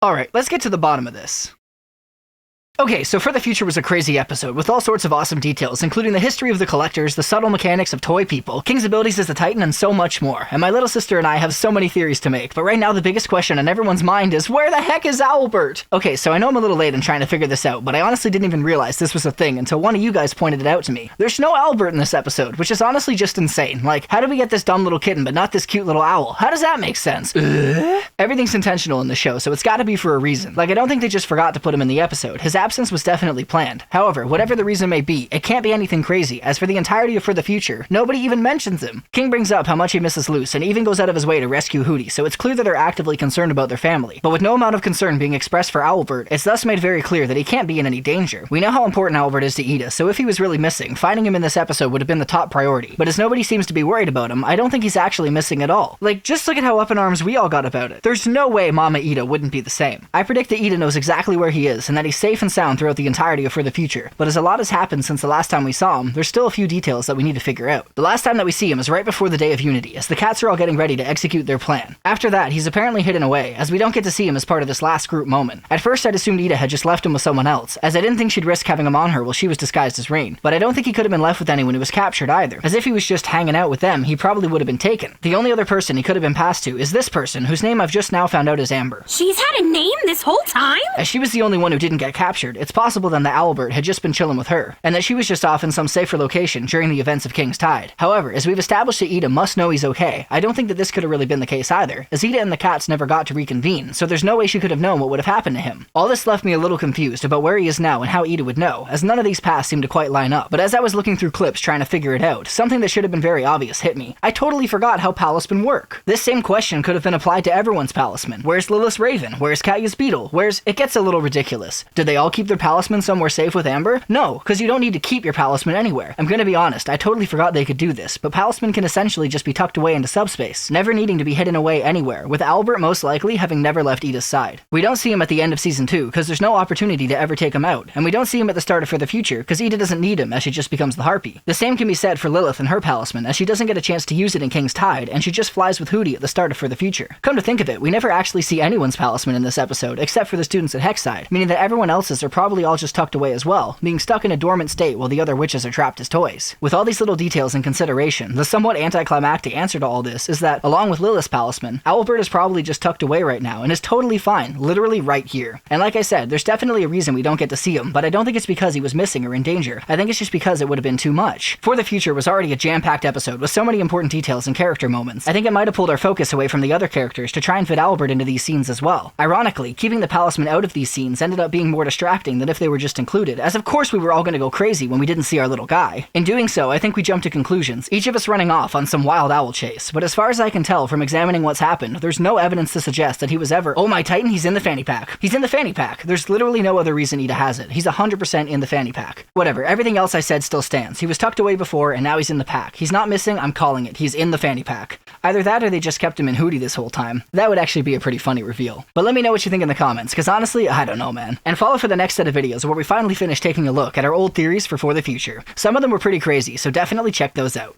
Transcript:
Alright, let's get to the bottom of this. Okay, so For the Future was a crazy episode, with all sorts of awesome details, including the history of the collectors, the subtle mechanics of toy people, King's abilities as the Titan, and so much more. And my little sister and I have so many theories to make, but right now the biggest question on everyone's mind is, where the heck is Owlbert? Okay, so I know I'm a little late in trying to figure this out, but I honestly didn't even realize this was a thing until one of you guys pointed it out to me. There's no Owlbert in this episode, which is honestly just insane. Like, how did we get this dumb little kitten but not this cute little owl? How does that make sense? Everything's intentional in the show, so it's gotta be for a reason. Like, I don't think they just forgot to put him in the episode. His absence was definitely planned. However, whatever the reason may be, it can't be anything crazy, as for the entirety of For the Future, nobody even mentions him. King brings up how much he misses Luce, and even goes out of his way to rescue Hooty, so it's clear that they're actively concerned about their family. But with no amount of concern being expressed for Owlbert, it's thus made very clear that he can't be in any danger. We know how important Owlbert is to Ida, so if he was really missing, finding him in this episode would have been the top priority. But as nobody seems to be worried about him, I don't think he's actually missing at all. Like, just look at how up in arms we all got about it. There's no way Mama Ida wouldn't be the same. I predict that Ida knows exactly where he is, and that he's safe and sound throughout the entirety of For the Future. But as a lot has happened since the last time we saw him, there's still a few details that we need to figure out. The last time that we see him is right before the Day of Unity, as the cats are all getting ready to execute their plan. After that, he's apparently hidden away, as we don't get to see him as part of this last group moment. At first I'd assumed Ida had just left him with someone else, as I didn't think she'd risk having him on her while she was disguised as Rain. But I don't think he could have been left with anyone who was captured either, as if he was just hanging out with them, he probably would have been taken. The only other person he could have been passed to is this person, whose name I've just now found out is Amber. She's had a name this whole time? As she was the only one who didn't get captured, it's possible then that Owlbert had just been chilling with her, and that she was just off in some safer location during the events of King's Tide. However, as we've established that Ida must know he's okay, I don't think that this could have really been the case either, as Ida and the cats never got to reconvene, so there's no way she could have known what would have happened to him. All this left me a little confused about where he is now and how Ida would know, as none of these paths seem to quite line up. But as I was looking through clips trying to figure it out, something that should have been very obvious hit me. I totally forgot how palismen work. This same question could have been applied to everyone's palisman. Where's Lilith's Raven? Where's Katya's Beetle? It gets a little ridiculous. Did they all keep their palisman somewhere safe with Amber? No, because you don't need to keep your palisman anywhere. I'm gonna be honest, I totally forgot they could do this, but palisman can essentially just be tucked away into subspace, never needing to be hidden away anywhere, with Owlbert most likely having never left Ida's side. We don't see him at the end of Season 2, because there's no opportunity to ever take him out, and we don't see him at the start of For the Future, because Ida doesn't need him as she just becomes the Harpy. The same can be said for Lilith and her palisman, as she doesn't get a chance to use it in King's Tide, and she just flies with Hooty at the start of For the Future. Come to think of it, we never actually see anyone's palisman in this episode, except for the students at Hexside, meaning that everyone else's are probably all just tucked away as well, being stuck in a dormant state while the other witches are trapped as toys. With all these little details in consideration, the somewhat anticlimactic answer to all this is that, along with Lilith's palisman, Owlbert is probably just tucked away right now and is totally fine, literally right here. And like I said, there's definitely a reason we don't get to see him, but I don't think it's because he was missing or in danger. I think it's just because it would have been too much. For the Future was already a jam-packed episode with so many important details and character moments. I think it might have pulled our focus away from the other characters to try and fit Owlbert into these scenes as well. Ironically, keeping the palisman out of these scenes ended up being more distracting than if they were just included, as of course we were all going to go crazy when we didn't see our little guy. In doing so, I think we jumped to conclusions, each of us running off on some wild owl chase, but as far as I can tell from examining what's happened, there's no evidence to suggest that he was ever, oh my Titan, he's in the fanny pack. He's in the fanny pack. There's literally no other reason Ida has it. He's 100% in the fanny pack. Whatever, everything else I said still stands. He was tucked away before, and now he's in the pack. He's not missing, I'm calling it. He's in the fanny pack. Either that or they just kept him in Hooty this whole time. That would actually be a pretty funny reveal. But let me know what you think in the comments, because honestly, I don't know, man. And follow for the next set of videos where we finally finish taking a look at our old theories for the Future. Some of them were pretty crazy, so definitely check those out.